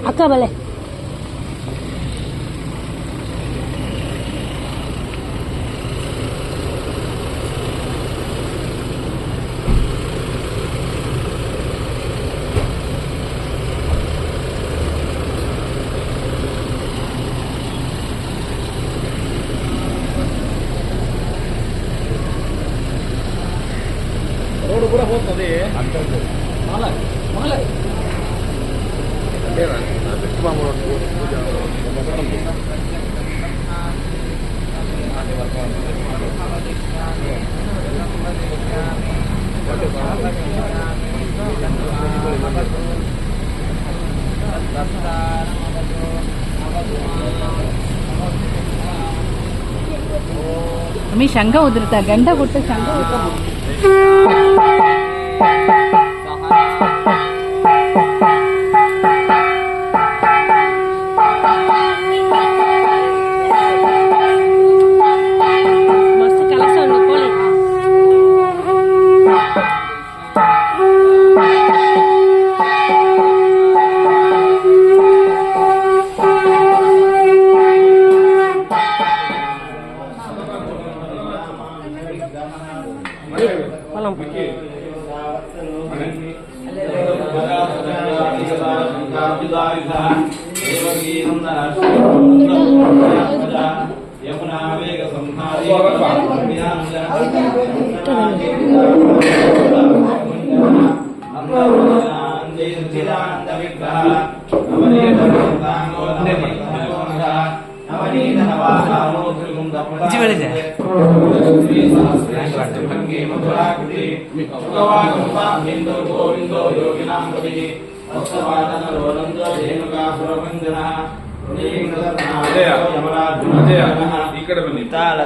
ಅಕ್ಕ ಬಲೆ ರೋಡ್ ಕೂಡ ಹೋಗ್ತದೆ मी ಶಂಖ ಉದುರ್ತಾ ಗಂಡ ಕೊಟ್ಟು ಶಂಖ ಉದುರ್ತಾ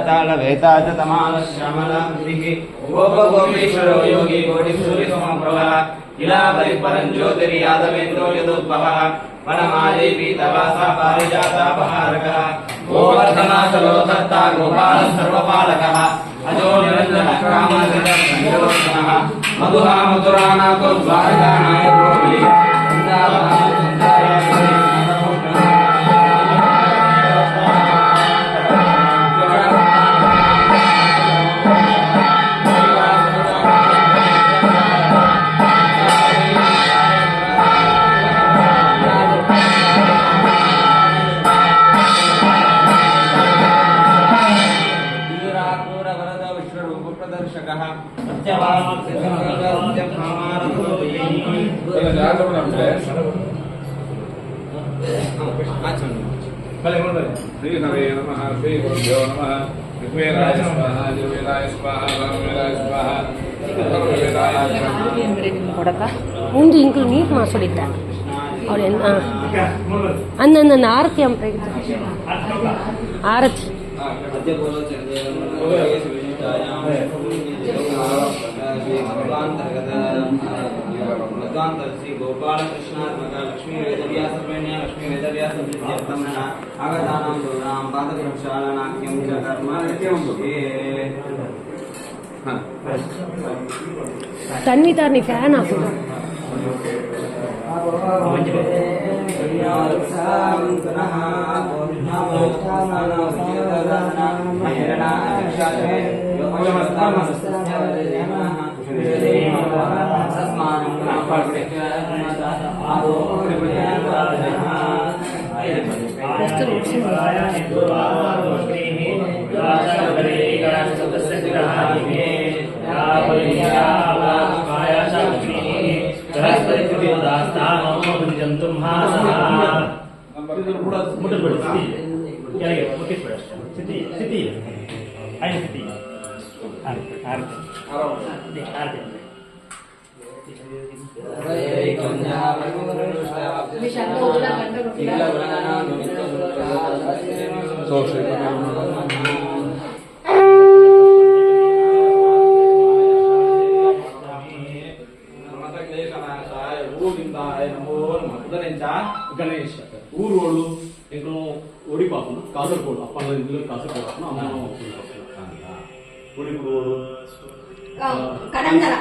ತಾಳ ವೇತಾಜ ತಮಾಲ ಶ್ಯಾಮಲ ಗೋಪಗೋಪೀಶ್ವರೋ ಯೋಗಿ ಕೋಟಿ ಸೂರ್ಯ ಸಮಪ್ರಭ ಇಲಾ ಪರಿಪರಂಜ್ಯೋತಿರಿ ಯಾದವೇಂದ್ರೋ ಯದುದ್ಭವ ವನಮಾಲಿ ಪೀತವಾಸ ಪಾರಿಜಾತಾಪಹಾರಕ ಗೋವರ್ಧನಾಚಲೋ ದತ್ತ ಗೋಪಾಲ ಸರ್ವಪಾಲಕಃ ಅಜೋ ನಿರಂಜನ ಕಾಮಧನ ಸಂಯೋಜನಃ ಮಧುಹ ಮಧುರಾನಾಥೋ ದ್ವಾರಕಾ ನಾಯಕೋ ಬಲಿ ಶ್ರೀ ಹರೇ ನಮಃ ಶ್ರೀ ಗುರುಭ್ಯೋ ನಮಃ ಋಗ್ವೇದಾಯ ಸ್ವಾಹ ಯಜುರ್ವೇದಾಯ ಸ್ವಾಹ ಸಾಮವೇದಾಯ ಸ್ವಾಹ ಅಥರ್ವವೇದಾಯ ಕೊಡಕ ಮುಂದೆ ಇಂಕ್ಲು ನೀಟ್ ಮಾಸೋಡಿದ್ದ ಅವಳು ಅಂದ ಆರತಿ ಆರತಿ ಶ್ರೀ ಗೋಪಾಲ ಕೃಷ್ಣಾತ್ಮಕ ಲಕ್ಷ್ಮೀ ವೇದವ್ಯಾಸರ್ವೇಣ್ಯ ಲಕ್ಷ್ಮೀ ವೇದವ್ಯಾಸರ್ವೇದ್ಯರ್ಥಮ್ನಃ ಆಗತಾನಾಂ ಗುರುಣಾಂ ಪಾದಪ್ರಕ್ಷಾಳನಾಖ್ಯಂ ಚ ಕರ್ಮ ತನ್ವಿತಾರ್ನಿ ಫ್ಯಾನ್ ಹಾಕು ಗಣೇಶ ಊರು ಓಡಿಪಾಪು ಕಾಸರಗೋಡು ಅಪ್ಪ ಕಾಸರಗೋಡು ಅಮ್ಮ ಓಡಿಬಿಡುವೋಡು ಕಡಂದಲ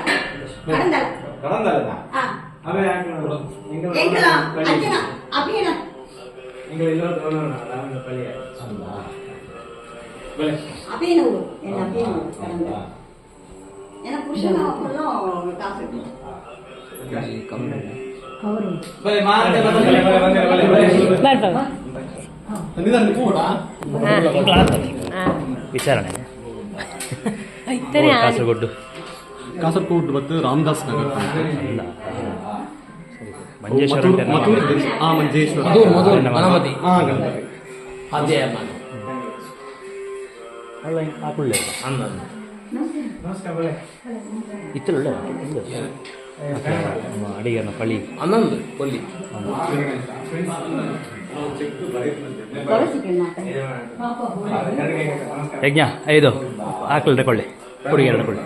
ಅಭಿನ ಅಭಿನವರು என்ன அபினவு கடந்த ஏன்னா புருஷன் ஃபுல்லும் காசு ಅವರು ಬಲೆ ಮಾತೆ ವಿಚಾರಣೆ ಇತ್ತನೇ ಕಾಸರಗೋಡು ಕಾಸರಗೋಡು ಮತ್ತು ರಾಮದಾಸ್ ನಗರ ಇಲ್ಲ ಮಂಜೇಶ್ವರ ಮಂಜೇಶ್ವರ ಗಣಪತಿ ಅಲ್ಲ ಹಾಕೊಳ್ಳೆ ಇತ್ತಲ್ಲ ಅಡಿಗೆನ ಪಳಿ ಹನ್ನೊಂದು ಕೊಲ್ಲಿ ಯಜ್ಞ 5 ಹಾಕೊಳ್ಳಿ ಕೊಳ್ಳಿ ಹುಡುಗಿ 2 ಕೊಳ್ಳಿ